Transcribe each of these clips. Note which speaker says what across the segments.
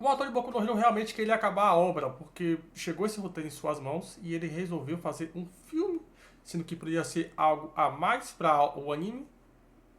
Speaker 1: O autor de Boku no Hero realmente queria acabar a obra, porque chegou esse roteiro em suas mãos e ele resolveu fazer um filme, sendo que poderia ser algo a mais para o anime.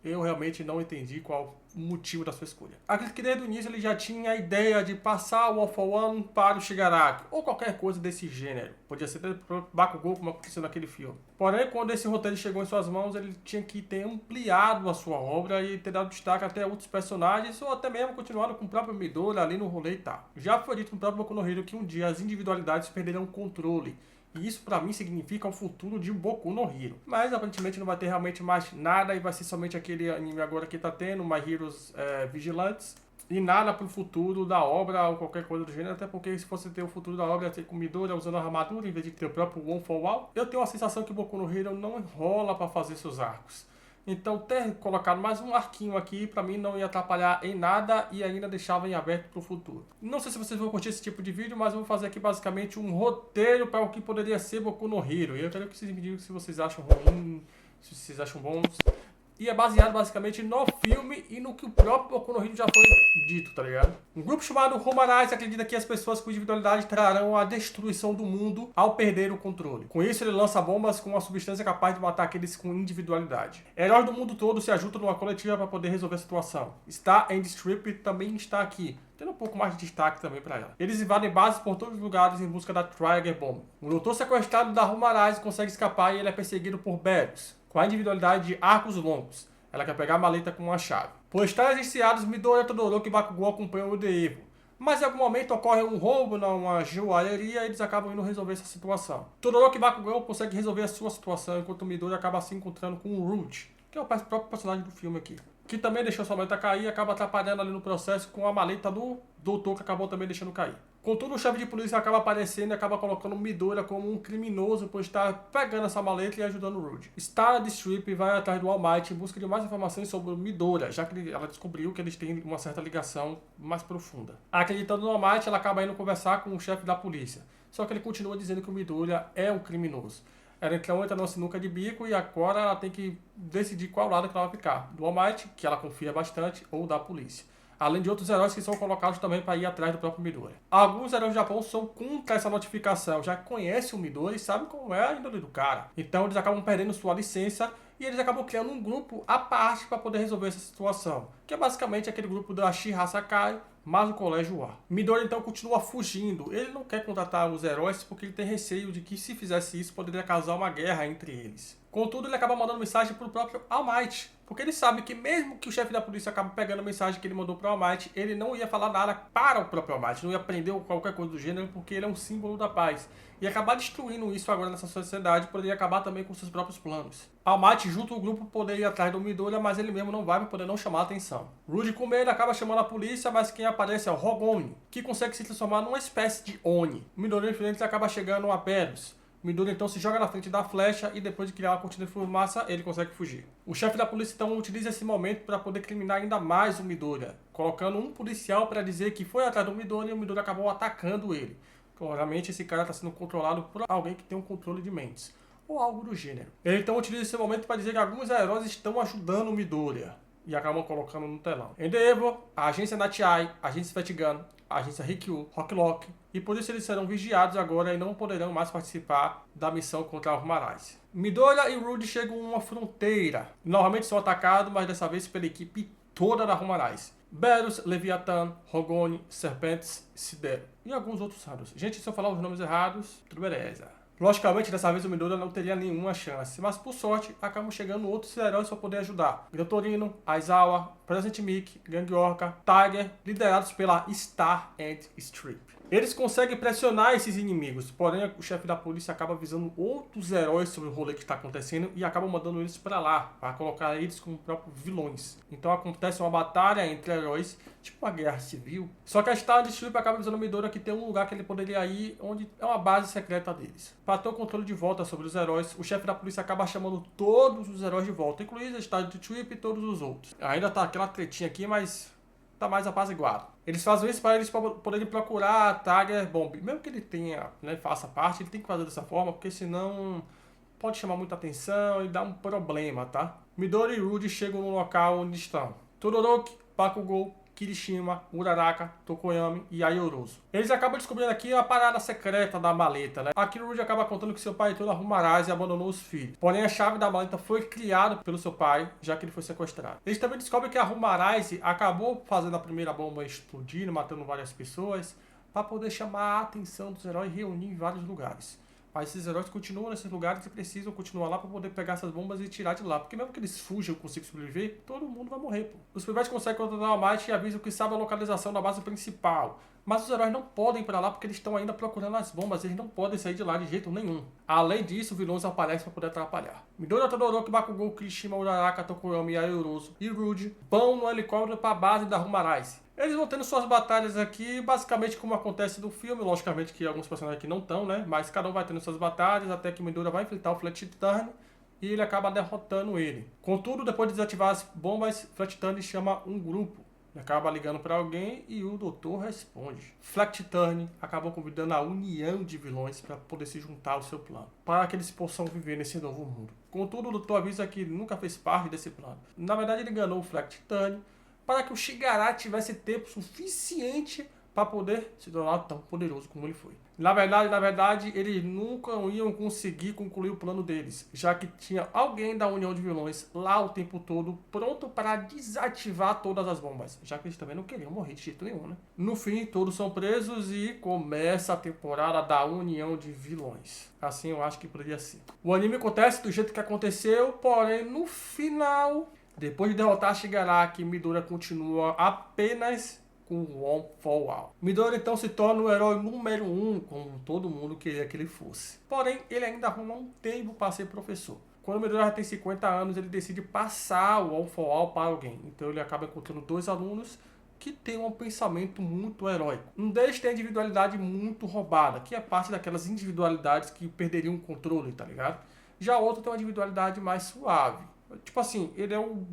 Speaker 1: Eu realmente não entendi qual o motivo da sua escolha. Acredito que desde o início ele já tinha a ideia de passar o All for One para o Shigaraki, ou qualquer coisa desse gênero. Podia ser o Bakugou, como aconteceu naquele filme. Porém, quando esse roteiro chegou em suas mãos, ele tinha que ter ampliado a sua obra e ter dado destaque até a outros personagens, ou até mesmo continuado com o próprio Midori ali no rolê e tal. Já foi dito no próprio Boku no Hero que um dia as individualidades perderão o controle. E isso pra mim significa o futuro de Boku no Hero. Mas aparentemente não vai ter realmente mais nada e vai ser somente aquele anime agora que tá tendo, My Heroes Vigilantes. E nada pro futuro da obra ou qualquer coisa do gênero, até porque se fosse ter o futuro da obra, ia ter com Midori usando a armadura em vez de ter o próprio One for All. Eu tenho a sensação que Boku no Hero não enrola pra fazer seus arcos. Então ter colocado mais um arquinho aqui pra mim não ia atrapalhar em nada e ainda deixava em aberto pro futuro. Não sei se vocês vão curtir esse tipo de vídeo, mas eu vou fazer aqui basicamente um roteiro para o que poderia ser Boku no Hero. E eu quero que vocês me digam se vocês acham ruim, se vocês acham bons. E é baseado basicamente no filme e no que o próprio Boku no Hero já foi dito, tá ligado? Um grupo chamado Romarais acredita que as pessoas com individualidade trarão a destruição do mundo ao perder o controle. Com isso, ele lança bombas com uma substância capaz de matar aqueles com individualidade. Heróis do mundo todo se ajuntam numa coletiva para poder resolver a situação. Star and Strip também está aqui, tendo um pouco mais de destaque também para ela. Eles invadem bases por todos os lugares em busca da Trigger Bomb. Um doutor sequestrado da Romarais consegue escapar e ele é perseguido por Berus, com a individualidade de arcos longos. Ela quer pegar a maleta com uma chave. Por estarem agenciados, Midori, Todoroki e Bakugou acompanham o Evo. Mas em algum momento ocorre um roubo numa joalheria e eles acabam indo resolver essa situação. Todoroki e Bakugou conseguem resolver a sua situação, enquanto Midori acaba se encontrando com o Rude, que é o próprio personagem do filme aqui, que também deixou sua maleta cair e acaba atrapalhando ali no processo com a maleta do doutor, que acabou também deixando cair. Contudo, o chefe de polícia acaba aparecendo e acaba colocando Midori como um criminoso por estar pegando essa maleta e ajudando o Rude. Star de Strip vai atrás do All Might em busca de mais informações sobre o Midori, já que ela descobriu que eles têm uma certa ligação mais profunda. Acreditando no All Might, ela acaba indo conversar com o chefe da polícia, só que ele continua dizendo que o Midori é um criminoso. Ela então entra numa sinuca de bico e agora ela tem que decidir qual lado que ela vai ficar. Do All Might, que ela confia bastante, ou da polícia. Além de outros heróis que são colocados também para ir atrás do próprio Midori. Alguns heróis do Japão são contra essa notificação, já que conhecem o Midori e sabem como é a índole do cara. Então eles acabam perdendo sua licença e eles acabam criando um grupo à parte para poder resolver essa situação, que é basicamente aquele grupo da Shira Sakai, mas o colégio A. Midori então continua fugindo. Ele não quer contratar os heróis porque ele tem receio de que se fizesse isso poderia causar uma guerra entre eles. Contudo, ele acaba mandando mensagem para o próprio All Might, porque ele sabe que mesmo que o chefe da polícia acabe pegando a mensagem que ele mandou para o All Might, ele não ia falar nada para o próprio All Might, não ia prender qualquer coisa do gênero, porque ele é um símbolo da paz. E acabar destruindo isso agora nessa sociedade poderia acabar também com seus próprios planos. All Might junto ao grupo poder ir atrás do Midori, mas ele mesmo não vai para poder não chamar a atenção. Rude com medo acaba chamando a polícia, mas quem aparece é o Rogoni, que consegue se transformar numa espécie de Oni. O Midori infelizmente acaba chegando a Berus. Midori então se joga na frente da flecha e depois de criar uma cortina de fumaça, ele consegue fugir. O chefe da polícia então utiliza esse momento para poder criminar ainda mais o Midori, colocando um policial para dizer que foi atrás do Midori e o Midori acabou atacando ele. Claramente esse cara está sendo controlado por alguém que tem um controle de mentes, ou algo do gênero. Ele então utiliza esse momento para dizer que alguns heróis estão ajudando o Midori e acabam colocando no telão. Endeavor, a agência Natiai, a agência Fat Gun, a agência Rikyu, Rock Lock, e por isso eles serão vigiados agora e não poderão mais participar da missão contra os Romarais. Midori e Rude chegam a uma fronteira. Novamente são atacados, mas dessa vez pela equipe toda da Romarais. Berus, Leviathan, Rogoni, Serpentes, Sidero e alguns outros raros. Gente, se eu falar os nomes errados, tudo beleza. Logicamente, dessa vez o Midori não teria nenhuma chance, mas por sorte, acabam chegando outros heróis para poder ajudar. Gran Torino, Aizawa, Present Mic, Gang Orca, Tiger, liderados pela Star and Strip. Eles conseguem pressionar esses inimigos, porém o chefe da polícia acaba avisando outros heróis sobre o rolê que está acontecendo e acaba mandando eles para lá, para colocar eles como próprios vilões. Então acontece uma batalha entre heróis, tipo uma guerra civil. Só que a Star Strip acaba avisando o Midori que tem um lugar que ele poderia ir, onde é uma base secreta deles. Para ter o controle de volta sobre os heróis, o chefe da polícia acaba chamando todos os heróis de volta, incluindo a Star Strip e todos os outros. Ainda tá aquela tretinha aqui, mas tá mais apaziguado. Eles fazem isso para eles poderem procurar a Tiger Bomb. Mesmo que ele tenha, faça parte, ele tem que fazer dessa forma, porque senão pode chamar muita atenção e dar um problema, tá? Midori e Rude chegam no local onde estão Todoroki, Bakugou, Kirishima, Uraraka, Tokoyami e Ayoroso. Eles acabam descobrindo aqui a parada secreta da maleta, né? A Kiruji acaba contando que seu pai entrou na Rumarazi e abandonou os filhos. Porém, a chave da maleta foi criada pelo seu pai, já que ele foi sequestrado. Eles também descobrem que a Rumarazi acabou fazendo a primeira bomba explodir, matando várias pessoas, para poder chamar a atenção dos heróis e reunir em vários lugares. Mas esses heróis continuam nesses lugares e precisam continuar lá para poder pegar essas bombas e tirar de lá. Porque mesmo que eles fujam e consigam sobreviver, todo mundo vai morrer, pô. Os pivetes conseguem controlar o Might e avisam que sabem a localização da base principal. Mas os heróis não podem ir para lá porque eles estão ainda procurando as bombas. Eles não podem sair de lá de jeito nenhum. Além disso, vilões aparecem para poder atrapalhar. Midori, Todoroki, Bakugou, Kirishima, Uraraka, Tokoyami, Ayoroso e Rude vão no helicóptero para a base da Rumarazi. Eles vão tendo suas batalhas aqui, basicamente como acontece no filme. Logicamente que alguns personagens aqui não estão, né? Mas cada um vai tendo suas batalhas, até que Midori vai enfrentar o Flat Turn e ele acaba derrotando ele. Contudo, depois de desativar as bombas, Flat Turn chama um grupo. Ele acaba ligando para alguém e o doutor responde. Flat Turn acabou convidando a união de vilões para poder se juntar ao seu plano, para que eles possam viver nesse novo mundo. Contudo, o doutor avisa que ele nunca fez parte desse plano. Na verdade, ele enganou o Flat Turn para que o Shigaraki tivesse tempo suficiente para poder se tornar tão poderoso como ele foi. Na verdade, eles nunca iam conseguir concluir o plano deles, já que tinha alguém da União de Vilões lá o tempo todo, pronto para desativar todas as bombas, já que eles também não queriam morrer de jeito nenhum, né? No fim, todos são presos e começa a temporada da União de Vilões. Assim eu acho que poderia ser. O anime acontece do jeito que aconteceu, porém no final, depois de derrotar Shigaraki, Midori continua apenas com One for All. Midori então se torna o herói número 1, como todo mundo queria que ele fosse. Porém, ele ainda arruma um tempo para ser professor. Quando Midori já tem 50 anos, ele decide passar o One for All para alguém. Então ele acaba encontrando 2 alunos que têm um pensamento muito heróico. Um deles tem a individualidade muito roubada, que é parte daquelas individualidades que perderiam o controle, tá ligado? Já o outro tem uma individualidade mais suave. Tipo assim, ele é o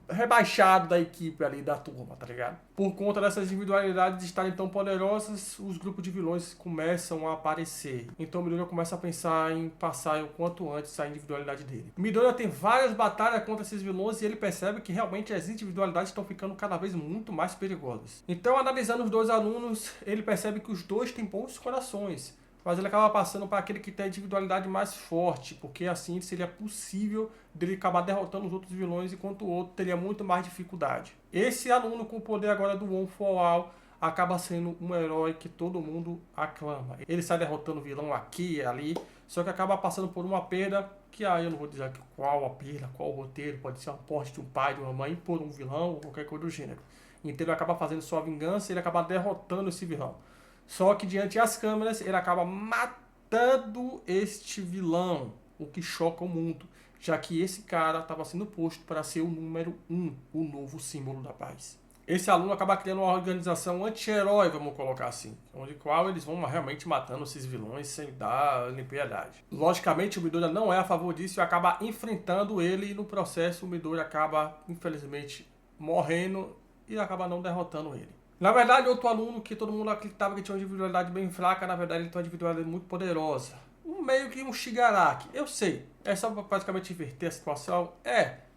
Speaker 1: rebaixado da equipe ali, da turma, tá ligado? Por conta dessas individualidades estarem tão poderosas, os grupos de vilões começam a aparecer. Então Midoriya começa a pensar em passar o quanto antes a individualidade dele. Midoriya tem várias batalhas contra esses vilões e ele percebe que realmente as individualidades estão ficando cada vez muito mais perigosas. Então, analisando os 2 alunos, ele percebe que os 2 têm bons corações, mas ele acaba passando para aquele que tem a individualidade mais forte, porque assim seria possível dele acabar derrotando os outros vilões, enquanto o outro teria muito mais dificuldade. Esse aluno com o poder agora do One for All acaba sendo um herói que todo mundo aclama. Ele sai derrotando o vilão aqui e ali, só que acaba passando por uma perda, que aí eu não vou dizer qual a perda, qual o roteiro, pode ser a morte de um pai, de uma mãe, por um vilão ou qualquer coisa do gênero. Então ele acaba fazendo sua vingança e ele acaba derrotando esse vilão. Só que diante das câmeras ele acaba matando este vilão, o que choca o mundo, já que esse cara estava sendo posto para ser o número 1, o novo símbolo da paz. Esse aluno acaba criando uma organização anti-herói, vamos colocar assim, onde qual eles vão realmente matando esses vilões sem dar piedade. Logicamente o Midoriya não é a favor disso e acaba enfrentando ele, e no processo o Midoriya acaba infelizmente morrendo e acaba não derrotando ele. Na verdade, outro aluno que todo mundo acreditava que tinha uma individualidade bem fraca, na verdade ele tem uma individualidade muito poderosa. Meio que um Shigaraki. Eu sei, é só pra praticamente inverter a situação.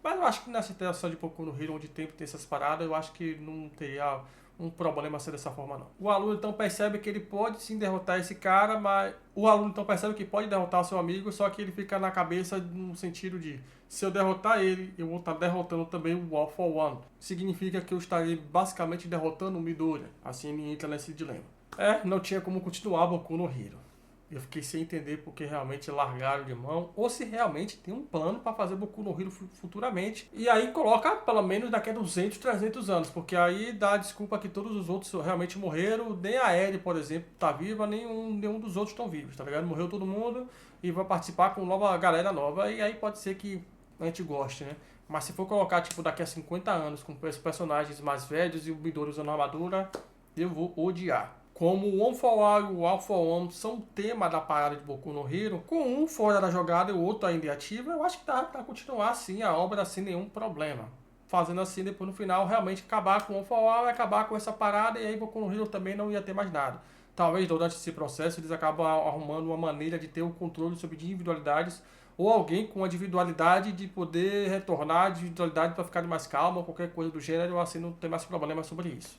Speaker 1: Mas eu acho que nessa interação de Boku no Hero, onde tem essas paradas, eu acho que não teria um problema ser dessa forma não. O aluno então percebe que ele pode sim derrotar esse cara, mas o aluno então percebe que pode derrotar o seu amigo, só que ele fica na cabeça no sentido de, se eu derrotar ele, eu vou estar derrotando também o All for One. Significa que eu estarei basicamente derrotando o Midoriya. Assim ele entra nesse dilema. Não tinha como continuar Boku no Hero. Eu fiquei sem entender porque realmente largaram de mão, ou se realmente tem um plano para fazer Boku no Hero futuramente. E aí coloca pelo menos daqui a 200, 300 anos, porque aí dá a desculpa que todos os outros realmente morreram. Nem a Eri, por exemplo, tá viva, nenhum dos outros estão vivos, tá ligado? Morreu todo mundo e vai participar com nova galera nova, e aí pode ser que a gente goste, né? Mas se for colocar tipo daqui a 50 anos com esses personagens mais velhos e o Midori usando armadura, eu vou odiar. Como o One for All e o All for One são o tema da parada de Boku no Hero, com um fora da jogada e o outro ainda ativo, eu acho que dá pra continuar assim a obra sem nenhum problema. Fazendo assim, depois no final, realmente acabar com o One for All e acabar com essa parada, e aí Boku no Hero também não ia ter mais nada. Talvez durante esse processo eles acabam arrumando uma maneira de ter o controle sobre individualidades, ou alguém com a individualidade de poder retornar a individualidade para ficar mais calmo, ou qualquer coisa do gênero, assim não tem mais problema sobre isso.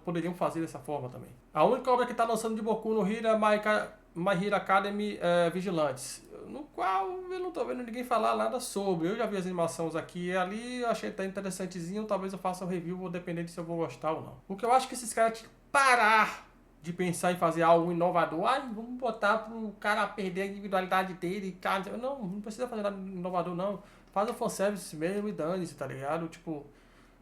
Speaker 1: Poderiam fazer dessa forma também. A única obra que está lançando de Boku no Hero é My Hero Academy Vigilantes, no qual eu não estou vendo ninguém falar nada sobre. Eu já vi as animações aqui e ali, eu achei até interessantezinho, talvez eu faça um review, vou depender de se eu vou gostar ou não. O que eu acho que esses caras tinham que parar de pensar em fazer algo inovador. Ai, vamos botar pro cara perder a individualidade dele, cara. Não precisa fazer nada inovador, não. Faz o fanservice mesmo e dane-se, tá ligado? Tipo,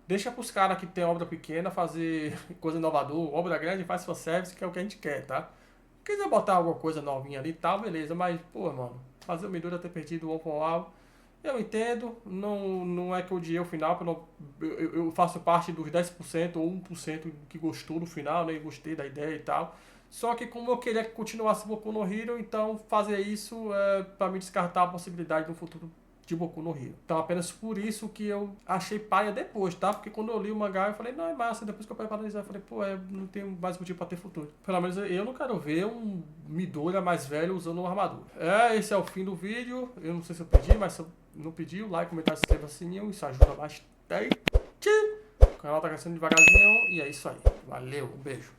Speaker 1: deixa pros caras que tem obra pequena fazer coisa inovador, obra grande faz fanservice, que é o que a gente quer, tá? Se quiser botar alguma coisa novinha ali e tal, beleza, mas, pô, mano, fazer o Midori ter perdido o One for All, eu entendo, não é que eu odiei o final, eu faço parte dos 10% ou 1% que gostou do final, né, e gostei da ideia e tal. Só que como eu queria que continuasse Boku no Hero, então fazer isso é pra me descartar a possibilidade no futuro de Boku no Hero. Então apenas por isso que eu achei paia depois, tá? Porque quando eu li o mangá eu falei, não, é massa. Depois que eu parei pra analisar, eu falei, pô, não tem mais motivo pra ter futuro. Pelo menos eu não quero ver um Midoriya mais velho usando uma armadura. Esse é o fim do vídeo. Eu não sei se eu pedi, mas se eu não pedi, o like, comentário, se inscreva, sininho, isso ajuda bastante. O canal tá crescendo devagarzinho e é isso aí. Valeu, um beijo.